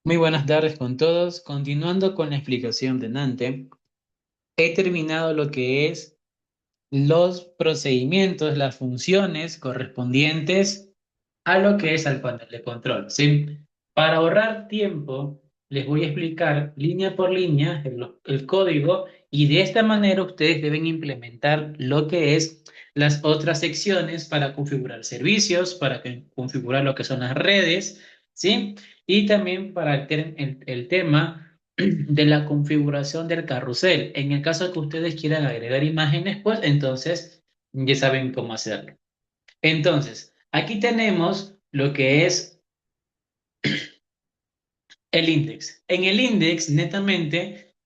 Muy buenas tardes con todos. Continuando con la explicación de Nante, he terminado lo que es los procedimientos, las funciones correspondientes a lo que es al panel de control, ¿sí? Para ahorrar tiempo, les voy a explicar línea por línea el código y de esta manera ustedes deben implementar lo que es las otras secciones para configurar servicios, configurar lo que son las redes, ¿sí? Y también para el tema de la configuración del carrusel. En el caso que ustedes quieran agregar imágenes, pues entonces ya saben cómo hacerlo. Entonces, aquí tenemos lo que es el index. En el index, netamente,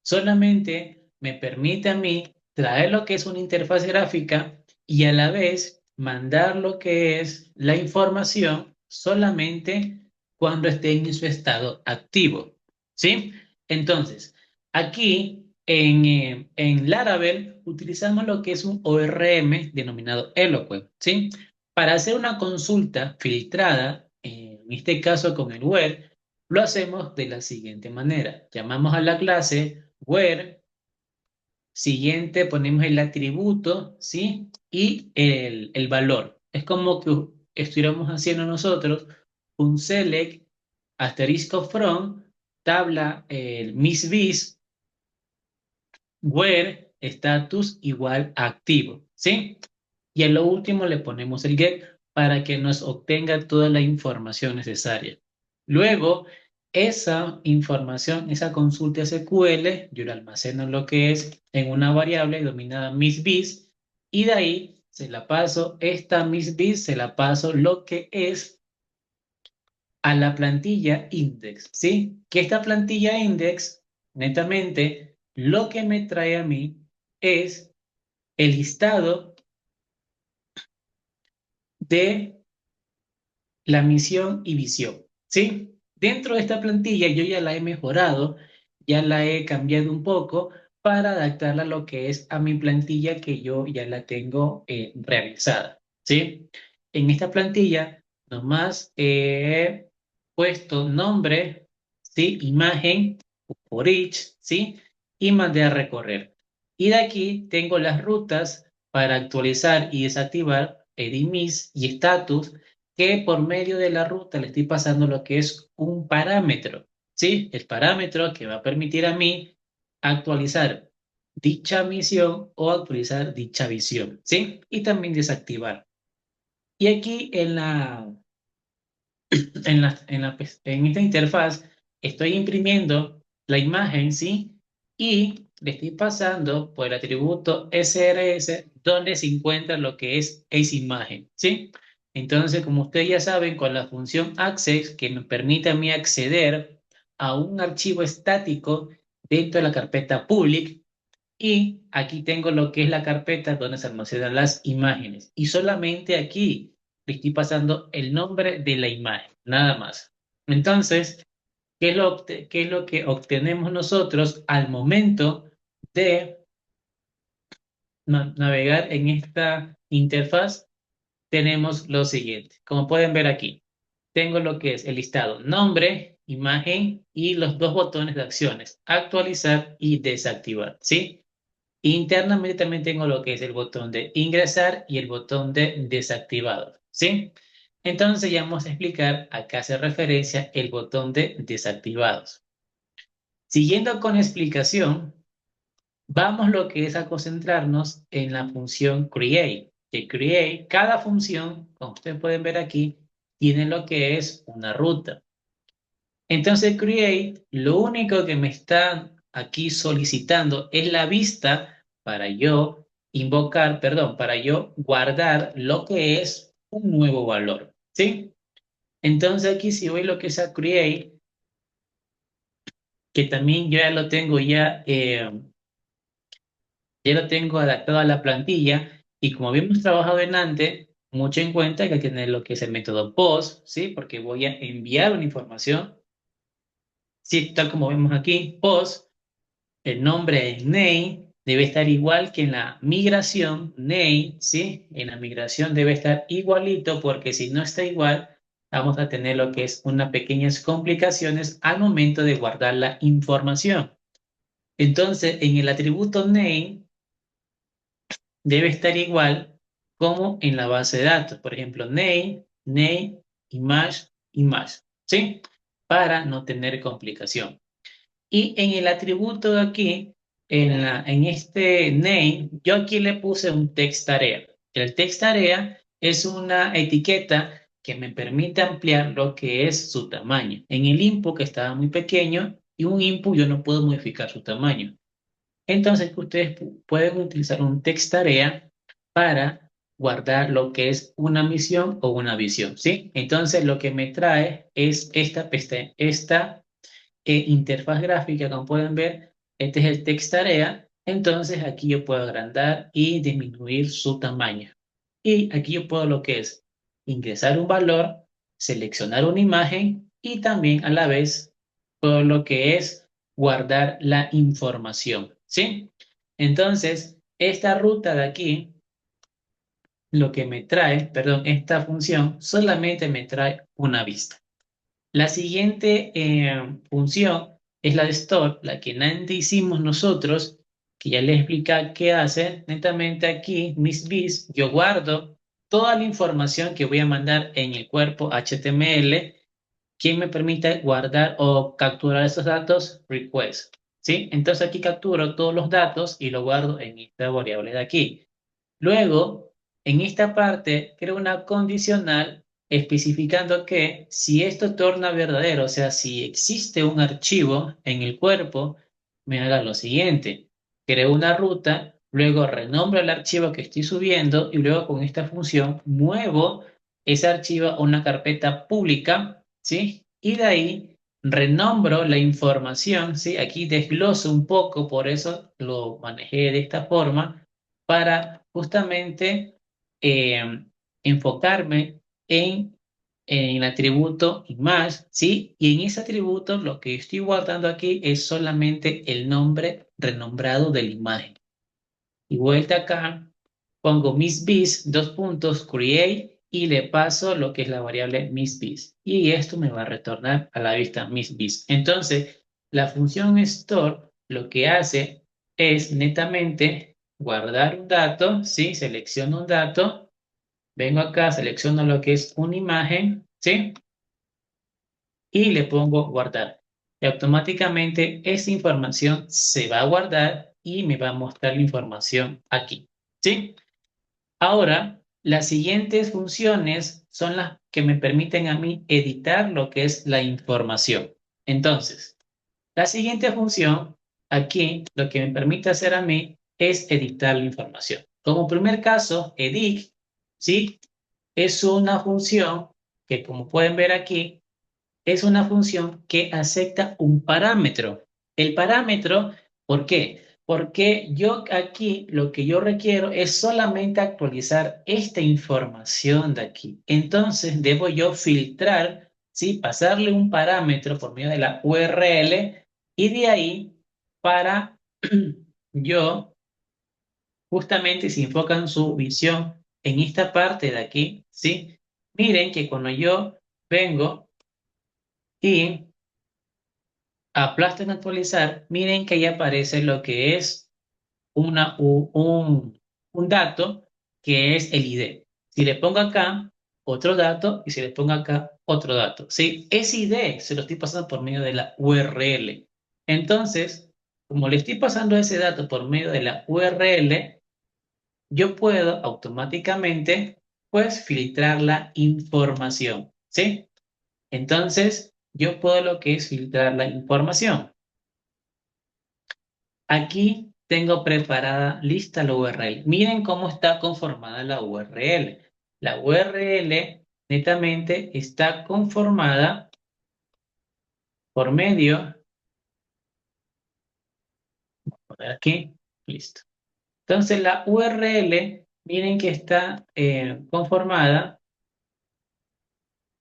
solamente me permite a mí traer lo que es una interfaz gráfica y a la vez mandar lo que es la información solamente cuando esté en su estado activo. ¿Sí? Entonces, aquí en Laravel utilizamos lo que es un ORM denominado Eloquent. ¿Sí? Para hacer una consulta filtrada, en este caso con el web, lo hacemos de la siguiente manera. Llamamos a la clase where, siguiente ponemos el atributo, ¿sí? Y el valor. Es como que estuviéramos haciendo nosotros un select asterisco from tabla el misbis where status igual activo, ¿sí? Y a lo último le ponemos el get para que nos obtenga toda la información necesaria. Luego, esa información, esa consulta SQL, yo la almaceno en lo que es en una variable denominada misbis y de ahí se la paso, esta misbis se la paso lo que es a la plantilla index, ¿sí? Que esta plantilla index, netamente, lo que me trae a mí es el listado de la misión y visión, ¿sí? Dentro de esta plantilla yo ya la he mejorado, ya la he cambiado un poco para adaptarla a lo que es a mi plantilla que yo ya la tengo realizada, ¿sí? En esta plantilla nomás he puesto nombre, ¿sí? Imagen por each, ¿sí? Y mandé a recorrer. Y de aquí tengo las rutas para actualizar y desactivar edit y status que por medio de la ruta le estoy pasando lo que es un parámetro, ¿sí? El parámetro que va a permitir a mí actualizar dicha misión o actualizar dicha visión, ¿sí? Y también desactivar. Y aquí en esta interfaz estoy imprimiendo la imagen, ¿sí? Y le estoy pasando por el atributo SRS donde se encuentra lo que es esa imagen, ¿sí? Entonces, como ustedes ya saben, con la función access que me permite a mí acceder a un archivo estático dentro de la carpeta public, y aquí tengo lo que es la carpeta donde se almacenan las imágenes. Y solamente aquí le estoy pasando el nombre de la imagen, nada más. Entonces, qué es lo que obtenemos nosotros al momento de navegar en esta interfaz? Tenemos lo siguiente. Como pueden ver aquí, tengo lo que es el listado nombre, imagen y los dos botones de acciones, actualizar y desactivar, ¿sí? Internamente también tengo lo que es el botón de ingresar y el botón de desactivado, ¿sí? Entonces ya vamos a explicar a qué hace referencia el botón de desactivados. Siguiendo con la explicación, vamos lo que es a concentrarnos en la función create. Que create, cada función, como ustedes pueden ver aquí, tiene lo que es una ruta. Entonces create, lo único que me está aquí solicitando es la vista para yo invocar, perdón, para yo guardar lo que es un nuevo valor, ¿sí? Entonces aquí si voy lo que es a create, que también yo ya lo tengo adaptado a la plantilla y como habíamos trabajado en antes, mucho en cuenta que hay que tener lo que es el método post, ¿sí? Porque voy a enviar una información, ¿sí? Tal como vemos aquí, post. El nombre es name, debe estar igual que en la migración, name, ¿sí? En la migración debe estar igualito porque si no está igual, vamos a tener lo que es unas pequeñas complicaciones al momento de guardar la información. Entonces, en el atributo name debe estar igual como en la base de datos. Por ejemplo, name, image, image, ¿sí? Para no tener complicación. Y en el atributo de aquí, en este name, yo aquí le puse un text tarea. El text tarea es una etiqueta que me permite ampliar lo que es su tamaño. En el input que estaba muy pequeño y un input yo no puedo modificar su tamaño. Entonces ustedes pueden utilizar un text tarea para guardar lo que es una misión o una visión, ¿sí? Entonces lo que me trae es esta interfaz gráfica, como pueden ver, este es el text tarea, entonces aquí yo puedo agrandar y disminuir su tamaño. Y aquí yo puedo lo que es ingresar un valor, seleccionar una imagen y también a la vez puedo lo que es guardar la información, ¿sí? Entonces, esta ruta de aquí, lo que me trae, perdón, esta función solamente me trae una vista. La siguiente función es la de store, la que antes hicimos nosotros, que ya les explica qué hace. Netamente aquí, MissBis, yo guardo toda la información que voy a mandar en el cuerpo HTML que me permite guardar o capturar esos datos request. ¿Sí? Entonces aquí capturo todos los datos y lo guardo en esta variable de aquí. Luego, en esta parte, creo una condicional especificando que si esto torna verdadero, o sea, si existe un archivo en el cuerpo, me haga lo siguiente. Creo una ruta, luego renombro el archivo que estoy subiendo y luego con esta función muevo ese archivo a una carpeta pública, ¿sí? Y de ahí renombro la información, ¿sí? Aquí desgloso un poco, por eso lo manejé de esta forma para justamente eh, enfocarme en el atributo image, ¿sí? Y en ese atributo lo que estoy guardando aquí es solamente el nombre renombrado de la imagen. Y vuelta acá, pongo missBis, dos puntos, create, y le paso lo que es la variable missBis. Y esto me va a retornar a la vista missBis. Entonces, la función store lo que hace es netamente guardar un dato, ¿sí? Selecciono un dato, vengo acá, selecciono lo que es una imagen, ¿sí? Y le pongo guardar. Y automáticamente esa información se va a guardar y me va a mostrar la información aquí, ¿sí? Ahora, las siguientes funciones son las que me permiten a mí editar lo que es la información. Entonces, la siguiente función, aquí, lo que me permite hacer a mí es editar la información. Como primer caso, edit, ¿sí? Es una función que, como pueden ver aquí, es una función que acepta un parámetro. El parámetro, ¿por qué? Porque yo aquí lo que yo requiero es solamente actualizar esta información de aquí. Entonces debo yo filtrar, ¿sí? Pasarle un parámetro por medio de la URL y de ahí para yo, justamente si enfocan su visión en esta parte de aquí, ¿sí? Miren que cuando yo vengo y aplasto en actualizar, miren que ahí aparece lo que es un dato que es el ID. Si le pongo acá otro dato y si le pongo acá otro dato, ¿sí? Ese ID se lo estoy pasando por medio de la URL. Entonces, como le estoy pasando ese dato por medio de la URL, yo puedo automáticamente, pues, filtrar la información, ¿sí? Entonces, yo puedo lo que es filtrar la información. Aquí tengo preparada lista la URL. Miren cómo está conformada la URL. La URL netamente está conformada por medio, por aquí, listo. Entonces la URL, miren que está conformada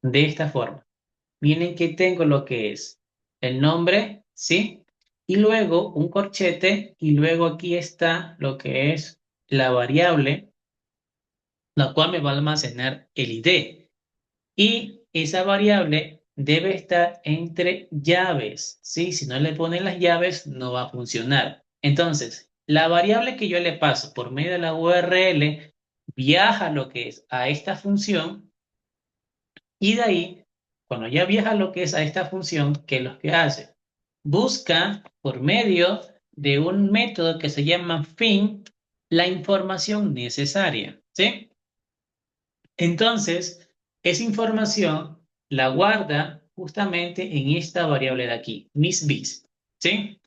de esta forma. Miren que tengo lo que es el nombre, ¿sí? Y luego un corchete y luego aquí está lo que es la variable la cual me va a almacenar el ID. Y esa variable debe estar entre llaves, ¿sí? Si no le ponen las llaves, no va a funcionar. Entonces, la variable que yo le paso por medio de la URL viaja lo que es a esta función y de ahí, cuando ya viaja lo que es a esta función, ¿qué es lo que hace? Busca por medio de un método que se llama fin la información necesaria, ¿sí? Entonces, esa información la guarda justamente en esta variable de aquí, misbis, ¿sí?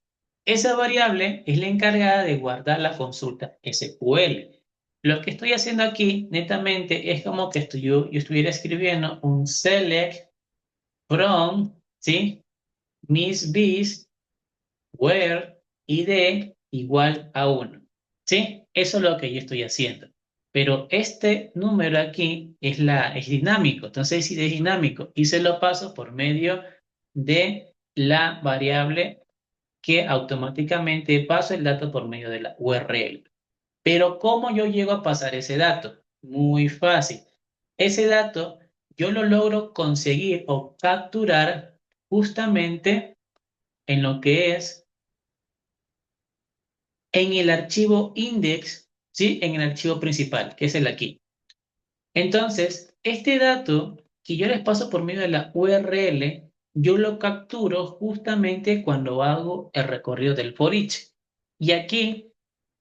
Esa variable es la encargada de guardar la consulta SQL. Lo que estoy haciendo aquí netamente es como que yo estuviera escribiendo un select from, ¿sí? Misbis where id igual a 1. ¿Sí? Eso es lo que yo estoy haciendo. Pero este número aquí es dinámico. Entonces, si es dinámico y se lo paso por medio de la variable que automáticamente paso el dato por medio de la URL. Pero ¿cómo yo llego a pasar ese dato? Muy fácil. Ese dato yo lo logro conseguir o capturar justamente en lo que es en el archivo index, ¿sí? En el archivo principal, que es el aquí. Entonces, este dato que yo les paso por medio de la URL, yo lo capturo justamente cuando hago el recorrido del for each. Y aquí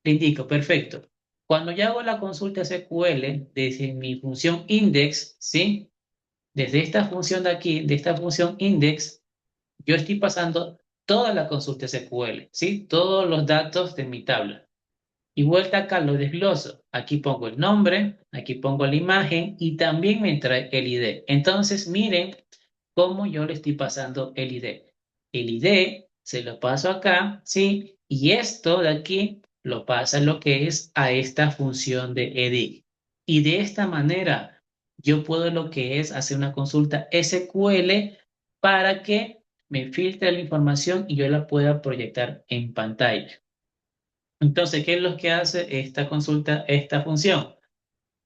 le indico, perfecto. Cuando yo hago la consulta SQL desde mi función index, ¿sí? Desde esta función de aquí, de esta función index, yo estoy pasando toda la consulta SQL, ¿sí? Todos los datos de mi tabla. Y vuelta acá lo desgloso. Aquí pongo el nombre, aquí pongo la imagen y también me trae el ID. Entonces, miren cómo yo le estoy pasando el ID. El ID se lo paso acá, ¿sí? Y esto de aquí lo pasa lo que es a esta función de edit. Y de esta manera yo puedo lo que es hacer una consulta SQL para que me filtre la información y yo la pueda proyectar en pantalla. Entonces, ¿qué es lo que hace esta consulta, esta función?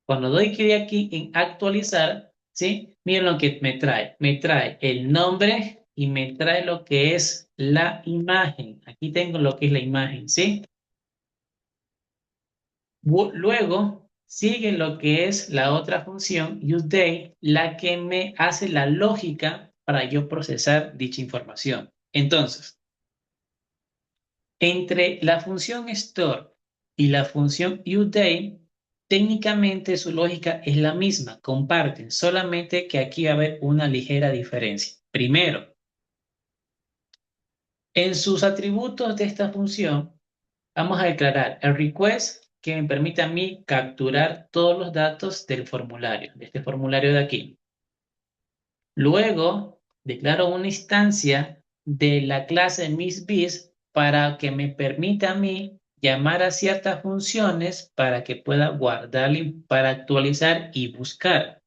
Cuando doy clic aquí en actualizar, ¿sí? Miren lo que me trae. Me trae el nombre y me trae lo que es la imagen. Aquí tengo lo que es la imagen, ¿sí? Luego sigue lo que es la otra función, useDate, la que me hace la lógica para yo procesar dicha información. Entonces, entre la función store y la función uDate, técnicamente su lógica es la misma, comparten, solamente que aquí va a haber una ligera diferencia. Primero, en sus atributos de esta función, vamos a declarar el request que me permite a mí capturar todos los datos del formulario, de este formulario de aquí. Luego, declaro una instancia de la clase MissBeast para que me permita a mí llamar a ciertas funciones para que pueda guardar, para actualizar y buscar.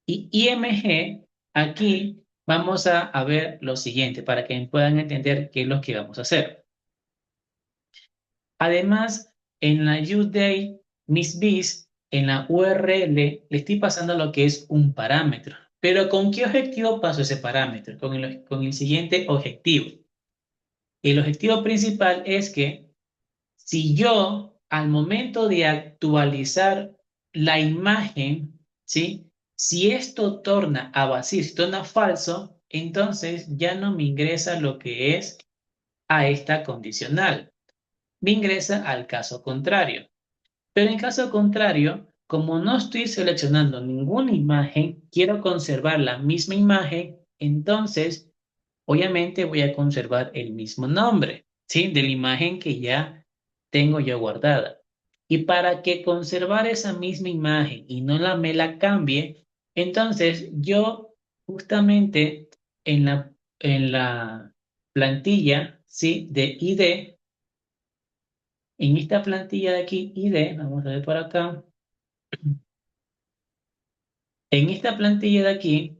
Y IMG, aquí vamos a ver lo siguiente para que puedan entender qué es lo que vamos a hacer. Además, en la uDate MissBeast, en la URL, le estoy pasando lo que es un parámetro. Pero ¿con qué objetivo paso ese parámetro? Con el siguiente objetivo. El objetivo principal es que si yo al momento de actualizar la imagen, ¿sí? Si esto torna a vacío, si torna falso, entonces ya no me ingresa lo que es a esta condicional. Me ingresa al caso contrario. Pero en caso contrario, como no estoy seleccionando ninguna imagen, quiero conservar la misma imagen, entonces obviamente voy a conservar el mismo nombre, ¿sí? De la imagen que ya tengo yo guardada. Y para que conservar esa misma imagen y no me la cambie, entonces yo justamente en la plantilla, ¿sí? De ID, en esta plantilla de aquí, ID, vamos a ver por acá, en esta plantilla de aquí,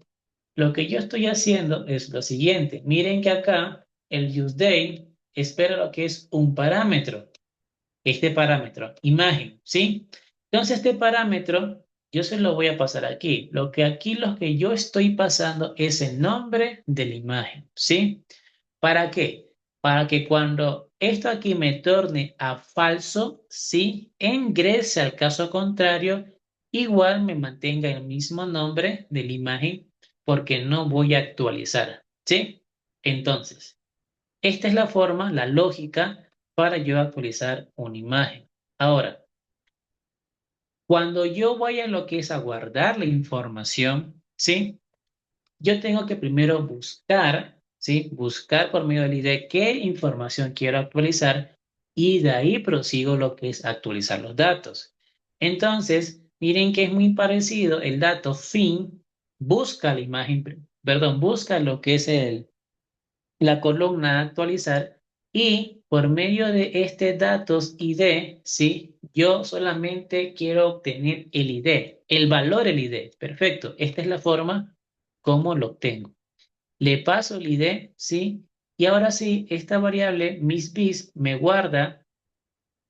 lo que yo estoy haciendo es lo siguiente. Miren que acá el useDate espera lo que es un parámetro. Este parámetro, imagen, ¿sí? Entonces este parámetro yo se lo voy a pasar aquí. Lo que yo estoy pasando es el nombre de la imagen, ¿sí? ¿Para qué? Para que cuando esto aquí me torne a falso, ¿sí? Ingrese al caso contrario, igual me mantenga el mismo nombre de la imagen porque no voy a actualizar, ¿sí? Entonces, esta es la forma, la lógica para yo actualizar una imagen. Ahora, cuando yo voy a lo que es a guardar la información, ¿sí? Yo tengo que primero buscar, ¿sí? Buscar por medio del ID qué información quiero actualizar y de ahí prosigo lo que es actualizar los datos. Entonces, miren que es muy parecido el dato fin, busca la imagen, perdón, busca lo que es la columna a actualizar y por medio de este datos ID, ¿sí? Yo solamente quiero obtener el ID, el valor el ID. Perfecto. Esta es la forma como lo obtengo. Le paso el ID, ¿sí? Y ahora sí, esta variable, misbis, me guarda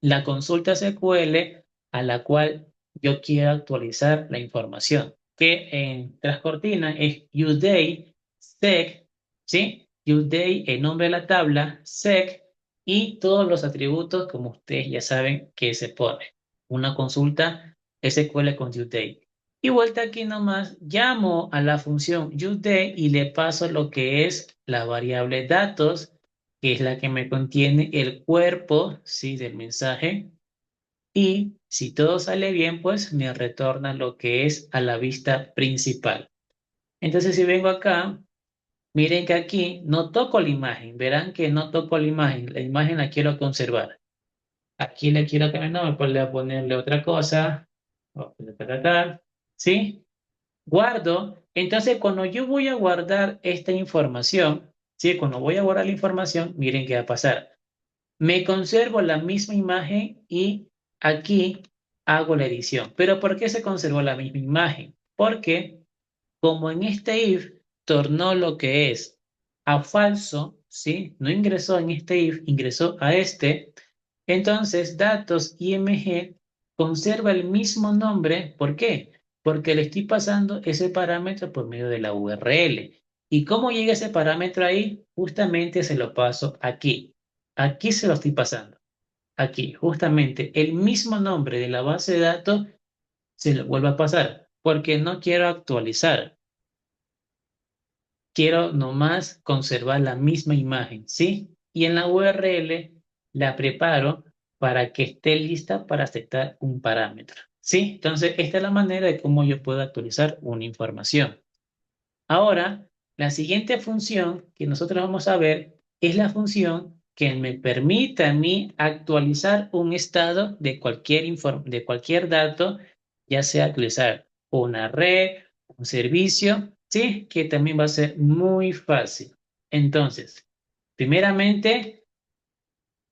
la consulta SQL a la cual yo quiero actualizar la información, que en tras cortina es uday sec, ¿sí? Uday, el nombre de la tabla, sec, y todos los atributos, como ustedes ya saben que se pone. Una consulta SQL con uday. Y vuelta aquí nomás, llamo a la función uday y le paso lo que es la variable datos que es la que me contiene el cuerpo, ¿sí? Del mensaje. Y si todo sale bien, pues me retorna lo que es a la vista principal. Entonces, si vengo acá, miren que aquí no toco la imagen. Verán que no toco la imagen. La imagen la quiero conservar. Aquí le quiero cambiar nombre, pues le voy a ponerle otra cosa. ¿Sí? Guardo. Entonces, cuando yo voy a guardar esta información, ¿sí? Cuando voy a guardar la información, miren qué va a pasar. Me conservo la misma imagen y aquí hago la edición. ¿Pero por qué se conservó la misma imagen? Porque como en este if tornó lo que es a falso, ¿sí? No ingresó en este if, ingresó a este. Entonces, datos IMG conserva el mismo nombre. ¿Por qué? Porque le estoy pasando ese parámetro por medio de la URL. ¿Y cómo llega ese parámetro ahí? Justamente se lo paso aquí. Aquí se lo estoy pasando. Aquí, justamente, el mismo nombre de la base de datos se lo vuelve a pasar. Porque no quiero actualizar. Quiero nomás conservar la misma imagen, ¿sí? Y en la URL la preparo para que esté lista para aceptar un parámetro, ¿sí? Entonces, esta es la manera de cómo yo puedo actualizar una información. Ahora, la siguiente función que nosotros vamos a ver es la función que me permite a mí actualizar un estado de cualquier dato, ya sea actualizar una red, un servicio, ¿sí? Que también va a ser muy fácil. Entonces, primeramente,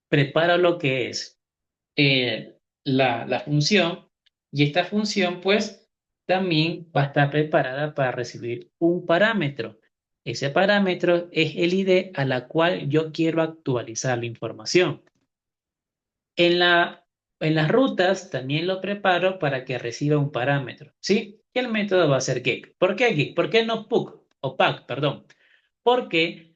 preparo lo que es la función y esta función pues también va a estar preparada para recibir un parámetro. Ese parámetro es el ID a la cual yo quiero actualizar la información. En en las rutas también lo preparo para que reciba un parámetro, ¿sí? Y el método va a ser get. ¿Por qué get? ¿Por qué no pug o pack, perdón? Porque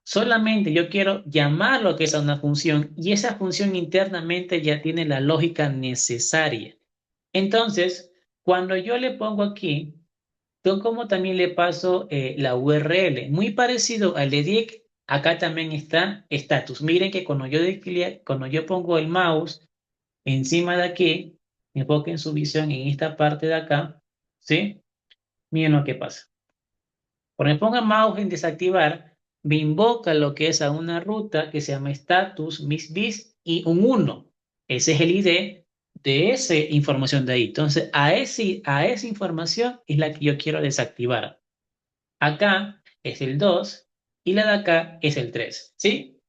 solamente yo quiero llamar lo que es a una función y esa función internamente ya tiene la lógica necesaria. Entonces, cuando yo le pongo aquí, yo como también le paso la URL, muy parecido al de Dict, acá también está status. Miren que cuando yo pongo el mouse encima de aquí, enfoquen su visión en esta parte de acá, ¿sí? Miren lo que pasa. Cuando me ponga mouse en desactivar, me invoca lo que es a una ruta que se llama status, misbis y un 1. Ese es el ID de esa información de ahí. Entonces, a esa información es la que yo quiero desactivar. Acá es el 2 y la de acá es el 3, ¿sí?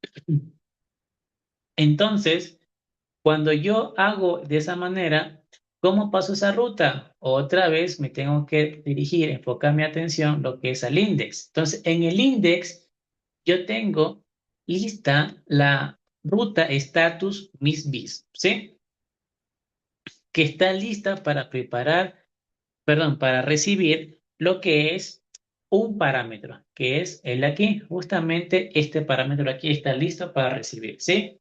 Entonces, cuando yo hago de esa manera, ¿cómo paso esa ruta? Otra vez me tengo que dirigir, enfocar mi atención lo que es al index. Entonces, en el index yo tengo lista la ruta status misbis, ¿sí? que está lista para para recibir lo que es un parámetro, que es el de aquí. Justamente este parámetro aquí está listo para recibir, ¿sí?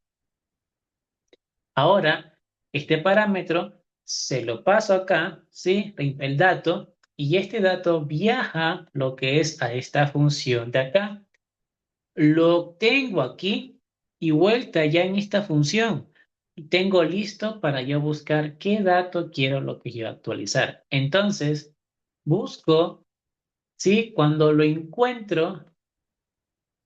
Ahora, este parámetro se lo paso acá, ¿sí? El dato, y este dato viaja lo que es a esta función de acá. Lo tengo aquí y vuelta ya en esta función. Tengo listo para yo buscar qué dato quiero lo que yo actualizar. Entonces, busco, ¿sí? Cuando lo encuentro,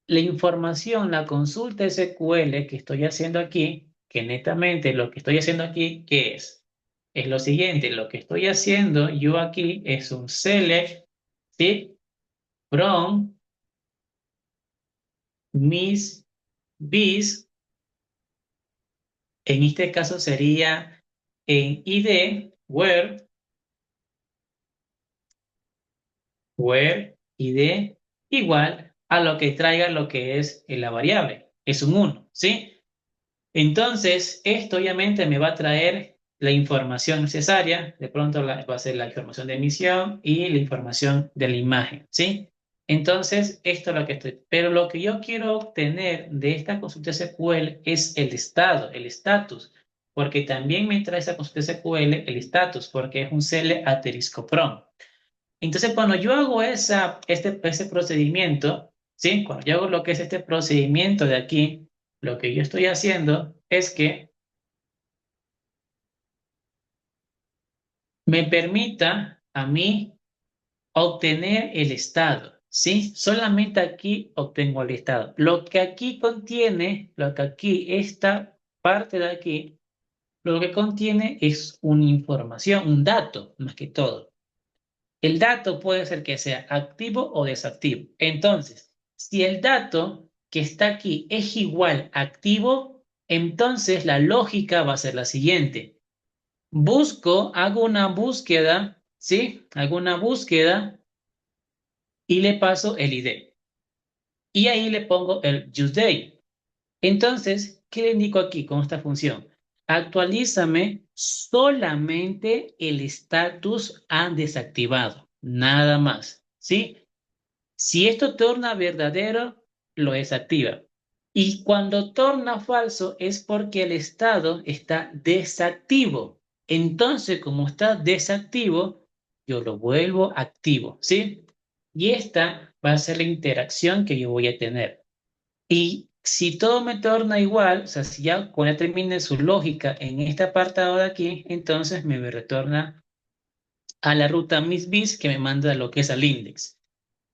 la información, la consulta SQL que estoy haciendo aquí, que netamente lo que estoy haciendo aquí, ¿qué es? Es lo siguiente, lo que estoy haciendo yo aquí es un select, ¿sí? From mis bis, en este caso sería en id, where id igual a lo que traiga lo que es la variable, es un uno, ¿sí? Entonces, esto obviamente me va a traer la información necesaria, de pronto va a ser la información de emisión y la información de la imagen, ¿sí? Entonces, esto es lo que estoy. Pero lo que yo quiero obtener de esta consulta SQL es el estado, el estatus, porque también me trae esa consulta SQL el estatus, porque es un CL asterisco prom. Entonces, cuando yo hago ese procedimiento, ¿sí? Cuando yo hago lo que es este procedimiento de aquí, lo que yo estoy haciendo es que me permita a mí obtener el estado, ¿sí? Solamente aquí obtengo el estado. Lo que aquí contiene, lo que aquí, esta parte de aquí, lo que contiene es una información, un dato, más que todo. El dato puede ser que sea activo o desactivo. Entonces, si el dato que está aquí es igual a activo, entonces la lógica va a ser la siguiente. Hago una búsqueda, ¿sí? Hago una búsqueda y le paso el ID. Y ahí le pongo el useDate. Entonces, ¿qué le indico aquí con esta función? Actualízame solamente el status a desactivado, nada más, ¿sí? Si esto torna verdadero, lo desactiva. Y cuando torna falso es porque el estado está desactivo. Entonces, como está desactivo, yo lo vuelvo activo, ¿sí? Y esta va a ser la interacción que yo voy a tener. Y si todo me torna igual, o sea, si ya cuando ya termine su lógica en este apartado de aquí, entonces me retorna a la ruta misbis que me manda lo que es al index.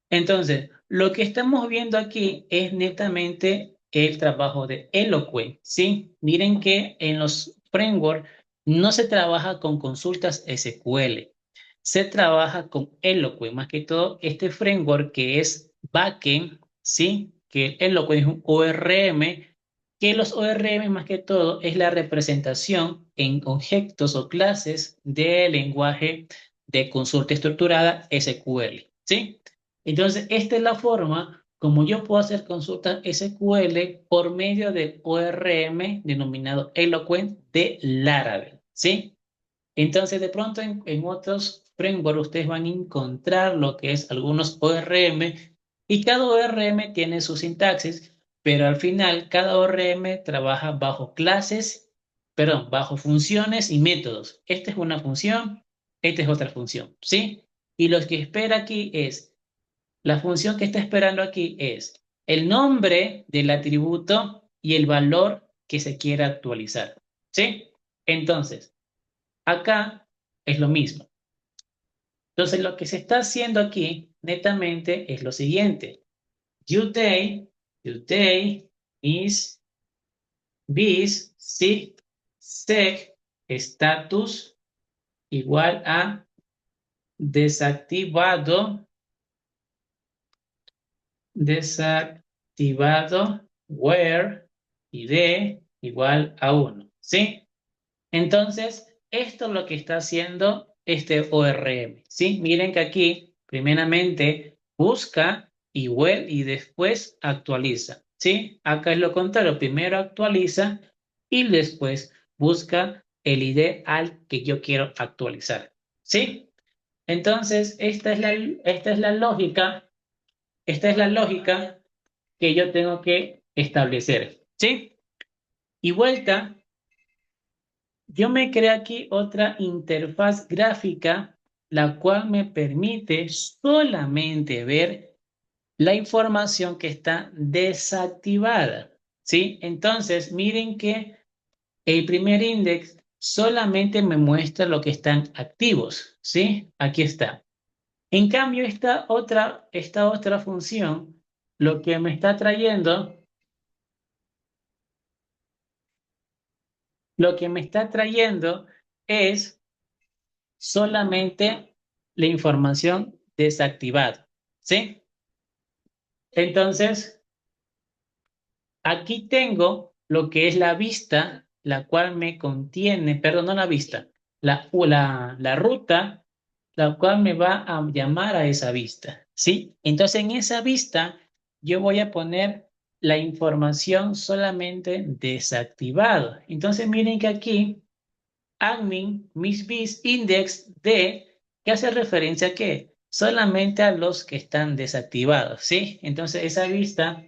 Entonces, lo que estamos viendo aquí es netamente el trabajo de Eloquent, ¿sí? Miren que en los frameworks no se trabaja con consultas SQL, se trabaja con Eloquent, más que todo este framework que es backend, ¿sí? Que Eloquent es un ORM, que los ORM más que todo es la representación en objetos o clases del lenguaje de consulta estructurada SQL, ¿sí? Entonces, esta es la forma como yo puedo hacer consultas SQL por medio del ORM denominado Eloquent de Laravel, ¿sí? Entonces, de pronto en otros frameworks ustedes van a encontrar lo que es algunos ORM y cada ORM tiene su sintaxis, pero al final cada ORM trabaja bajo clases, perdón, bajo funciones y métodos. Esta es una función, esta es otra función, ¿sí? Y lo que espera aquí es la función que está esperando aquí es el nombre del atributo y el valor que se quiera actualizar. ¿Sí? Entonces, acá es lo mismo. Entonces, lo que se está haciendo aquí netamente es lo siguiente. Today is this sec status igual a desactivado desactivado where id igual a uno, ¿sí? Entonces, esto es lo que está haciendo este ORM, ¿sí? Miren que aquí, primeramente, busca y después actualiza, ¿sí? Acá es lo contrario, primero actualiza y después busca el ID al que yo quiero actualizar. ¿Sí? Entonces, esta es la lógica que yo tengo que establecer. ¿Sí? Y vuelta, yo me creé aquí otra interfaz gráfica, la cual me permite solamente ver la información que está desactivada. ¿Sí? Entonces, miren que el primer index solamente me muestra lo que están activos. ¿Sí? Aquí está. En cambio, esta otra función, lo que me está trayendo, lo que me está trayendo es solamente la información desactivada. ¿Sí? Entonces, aquí tengo lo que es la vista, la cual me contiene, perdón, no la vista, la ruta, la cual me va a llamar a esa vista, ¿sí? Entonces, en esa vista, yo voy a poner la información solamente desactivado. Entonces, miren que aquí, admin, misbis, index de, ¿qué hace referencia a qué? Solamente a los que están desactivados, ¿sí? Entonces, esa vista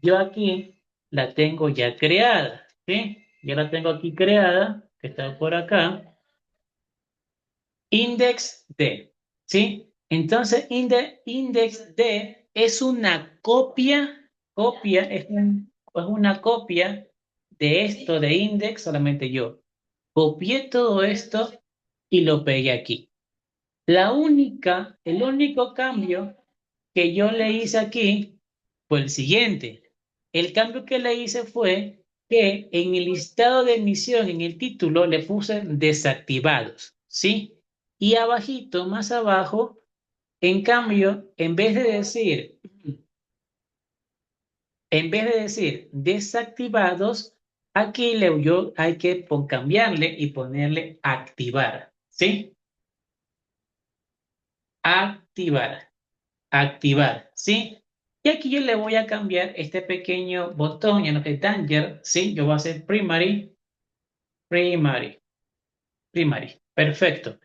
yo aquí la tengo ya creada, ¿sí? Ya la tengo aquí creada, que está por acá. Index D, ¿sí? Entonces, index D es una es una copia de esto de index, solamente yo copié todo esto y lo pegué aquí. El único cambio que yo le hice aquí fue el siguiente. El cambio que le hice fue que en el listado de emisión, en el título, le puse desactivados, ¿sí? Y abajito, más abajo, en cambio, en vez de decir desactivados, aquí hay que cambiarle y ponerle activar, ¿sí? Activar. Activar, ¿sí? Y aquí yo le voy a cambiar este pequeño botón, ya no es danger, ¿sí? Yo voy a hacer primary, primary. Perfecto.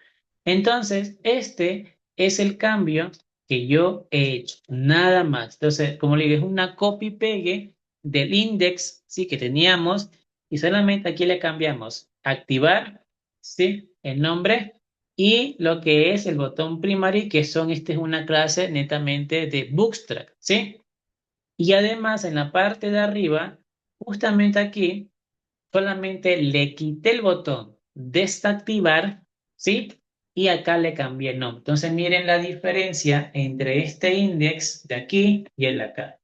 Entonces, este es el cambio que yo he hecho, nada más. Entonces, como le digo, es una copy-pegue del index, ¿sí? Que teníamos y solamente aquí le cambiamos activar, ¿sí? El nombre y lo que es el botón primary, que este es una clase netamente de Bootstrap, ¿sí? Y además en la parte de arriba, justamente aquí, solamente le quité el botón desactivar, ¿sí? Y acá le cambié el nombre. Entonces miren la diferencia entre este index de aquí y el de acá.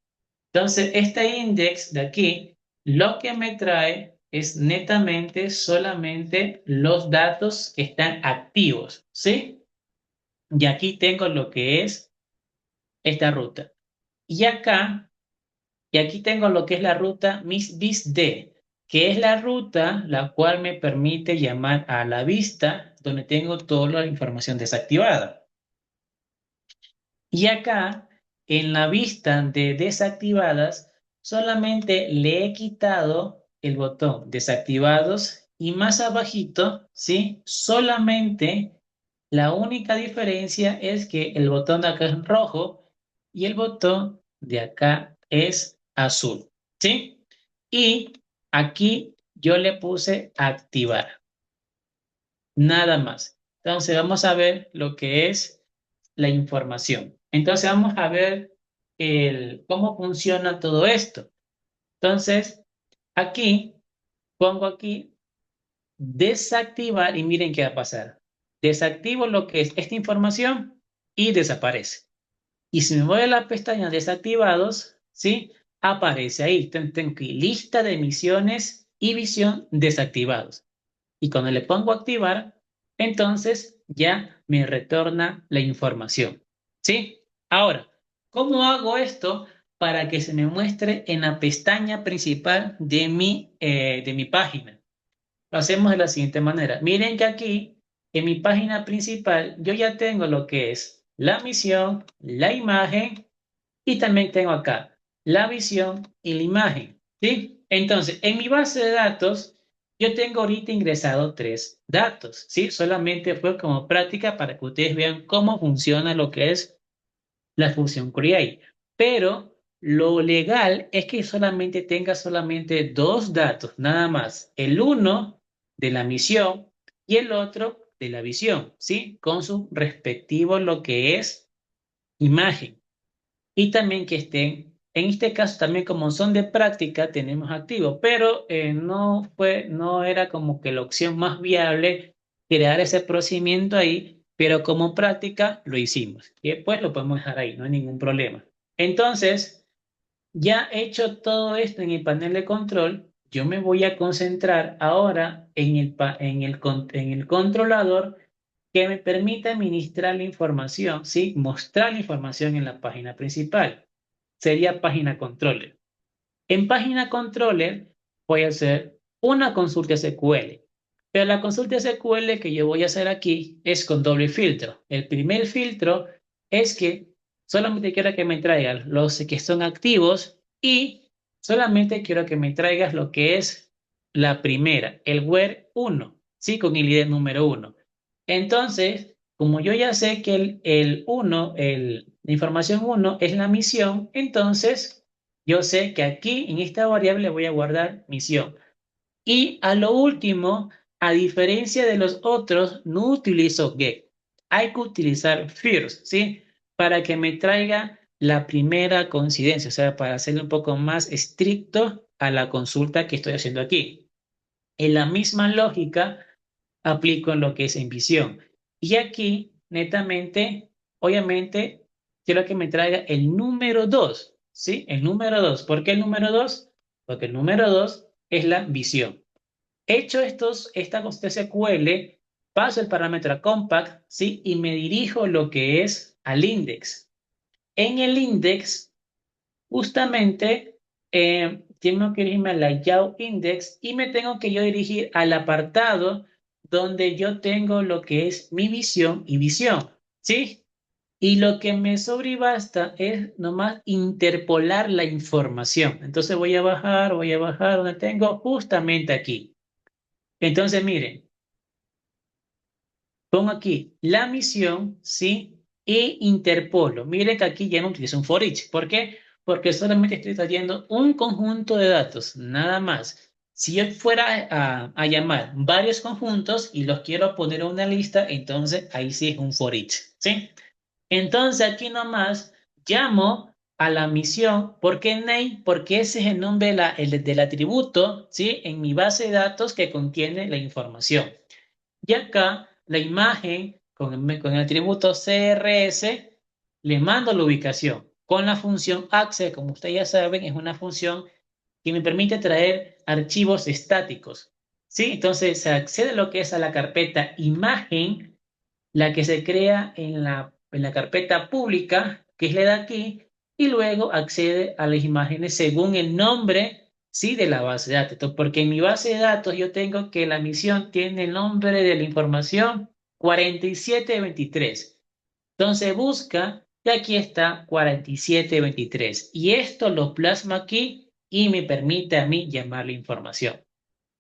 Entonces este index de aquí, lo que me trae es netamente solamente los datos que están activos, ¿sí? Y aquí tengo lo que es esta ruta. Y acá y aquí tengo lo que es la ruta MISBIS-D, que es la ruta la cual me permite llamar a la vista donde tengo toda la información desactivada. Y acá, en la vista de desactivadas, solamente le he quitado el botón desactivados y más abajito, ¿sí? Solamente la única diferencia es que el botón de acá es rojo y el botón de acá es azul, ¿sí? Y aquí yo le puse activar, nada más. Entonces vamos a ver lo que es la información. Entonces vamos a ver cómo funciona todo esto. Entonces, aquí pongo aquí desactivar y miren qué va a pasar. Desactivo lo que es esta información y desaparece. Y si me voy a la pestaña desactivados, ¿sí? Aparece ahí. Tengo aquí lista de emisiones y visión desactivados. Y cuando le pongo activar, entonces ya me retorna la información. ¿Sí? Ahora, ¿cómo hago esto para que se me muestre en la pestaña principal de mi página? Lo hacemos de la siguiente manera. Miren que aquí, en mi página principal, yo ya tengo lo que es la misión, la imagen y también tengo acá la visión y la imagen. ¿Sí? Entonces, en mi base de datos, yo tengo ahorita ingresado tres datos, ¿sí? Solamente fue como práctica para que ustedes vean cómo funciona lo que es la función create. Pero lo legal es que solamente tenga solamente dos datos, nada más. El uno de la misión y el otro de la visión, ¿sí? Con su respectivo lo que es imagen. Y también que estén, en este caso también como son de práctica, tenemos activo, pero no era como que la opción más viable crear ese procedimiento ahí, pero como práctica lo hicimos. Y después lo podemos dejar ahí, no hay ningún problema. Entonces, ya hecho todo esto en el panel de control, yo me voy a concentrar ahora en el controlador que me permite administrar la información, ¿sí? Mostrar la información en la página principal. Sería página controller. En página controller voy a hacer una consulta SQL. Pero la consulta SQL que yo voy a hacer aquí es con doble filtro. El primer filtro es que solamente quiero que me traigas los que son activos y solamente quiero que me traigas lo que es la primera, el where 1, ¿sí? Con el ID número 1. Entonces, como yo ya sé que el 1, la información 1 es la misión, entonces yo sé que aquí en esta variable voy a guardar misión. Y a lo último, a diferencia de los otros, no utilizo get. Hay que utilizar first, ¿sí? Para que me traiga la primera coincidencia, o sea, para hacerle un poco más estricto a la consulta que estoy haciendo aquí. En la misma lógica, aplico en lo que es en visión. Y aquí, netamente, obviamente, quiero que me traiga el número 2, ¿sí? El número 2. ¿Por qué el número 2? Porque el número 2 es la visión. Hecho esta constancia SQL, paso el parámetro a compact, ¿sí? Y me dirijo lo que es al index. En el index, justamente, tengo que irme al layout index y me tengo que yo dirigir al apartado donde yo tengo lo que es mi visión y visión, ¿sí? Y lo que me sobre y basta es nomás interpolar la información. Entonces voy a bajar donde tengo justamente aquí. Entonces, miren, pongo aquí la misión, ¿sí? E interpolo. Miren que aquí ya no utilizo un for each. ¿Por qué? Porque solamente estoy trayendo un conjunto de datos, nada más. Si yo fuera a llamar varios conjuntos y los quiero poner en una lista, entonces ahí sí es un for each, ¿sí? Entonces aquí nomás llamo a la misión. ¿Por qué name? Porque ese es el nombre del atributo, ¿sí? En mi base de datos que contiene la información. Y acá la imagen con el atributo CRS le mando la ubicación. Con la función access, como ustedes ya saben, es una función que me permite traer archivos estáticos. ¿Sí? Entonces se accede a lo que es a la carpeta imagen, la que se crea en la carpeta pública, que es la de aquí, y luego accede a las imágenes según el nombre, sí, de la base de datos. Porque en mi base de datos yo tengo que la misión tiene el nombre de la información 4723. Entonces busca y aquí está 4723. Y esto lo plasma aquí y me permite a mí llamar la información.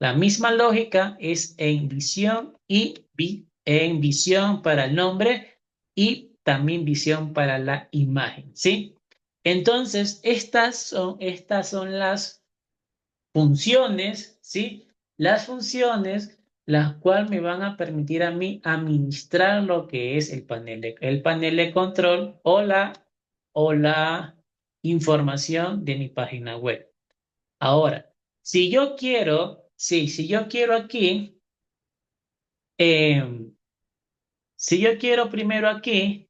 La misma lógica es en visión y en visión para el nombre y también visión para la imagen, ¿sí? Entonces, estas son las funciones, ¿sí? Las funciones las cuales me van a permitir a mí administrar lo que es el panel de control o la información de mi página web. Ahora, si yo quiero aquí, eh, si yo quiero primero aquí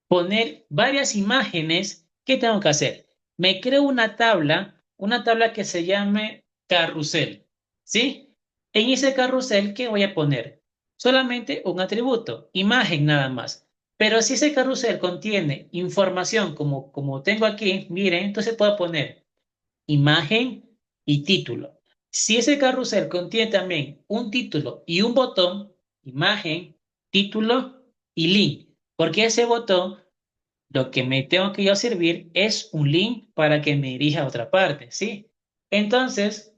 poner varias imágenes, ¿qué tengo que hacer? Me creo una tabla que se llame carrusel, ¿sí? En ese carrusel, ¿qué voy a poner? Solamente un atributo, imagen nada más. Pero si ese carrusel contiene información como tengo aquí, miren, entonces puedo poner imagen y título. Si ese carrusel contiene también un título y un botón, imagen, título y link, porque ese botón lo que me tengo que yo servir es un link para que me dirija a otra parte, ¿sí? Entonces,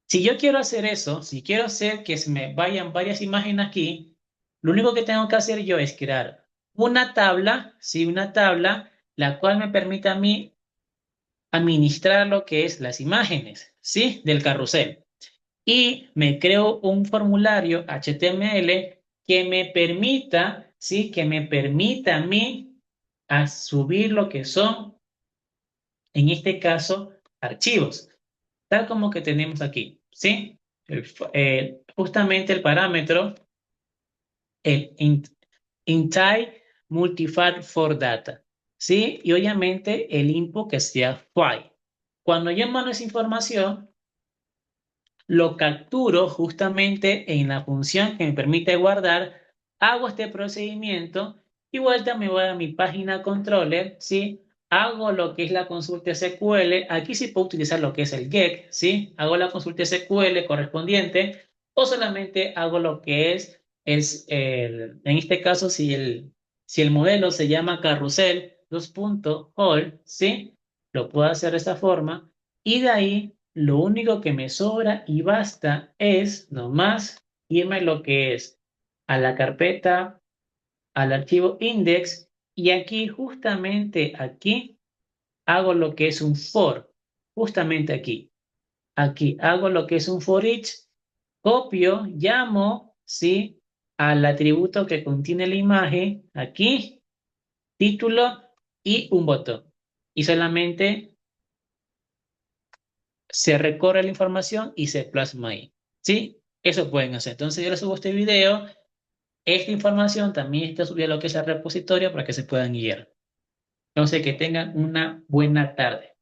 Si yo quiero hacer eso, si quiero hacer que se me vayan varias imágenes aquí, lo único que tengo que hacer yo es crear una tabla, ¿sí? Una tabla, la cual me permita a mí administrar lo que es las imágenes, ¿sí? Del carrusel. Y me creo un formulario HTML que me permita, ¿sí? Que me permita a mí a subir lo que son, en este caso, archivos, tal como que tenemos aquí, ¿sí? Justamente el parámetro, el entire multifat for data, ¿sí? Y obviamente el input que sea file. Cuando yo mando esa información, lo capturo justamente en la función que me permite guardar, hago este procedimiento y vuelta me voy a mi página controller, ¿sí? Hago lo que es la consulta SQL, aquí sí puedo utilizar lo que es el get, ¿sí? Hago la consulta SQL correspondiente o solamente hago lo que en este caso, si el modelo se llama carrusel, dos puntos, hold, ¿sí? Lo puedo hacer de esta forma y de ahí, lo único que me sobra y basta es nomás irme lo que es a la carpeta, al archivo index, y aquí, justamente aquí, hago lo que es un for. Justamente aquí. Aquí hago lo que es un for each, copio, llamo, ¿sí? Al atributo que contiene la imagen, aquí, título y un botón. Y solamente se recorre la información y se plasma ahí. ¿Sí? Eso pueden hacer. Entonces yo les subo este video. Esta información también está subida a lo que es el repositorio para que se puedan guiar. Entonces que tengan una buena tarde.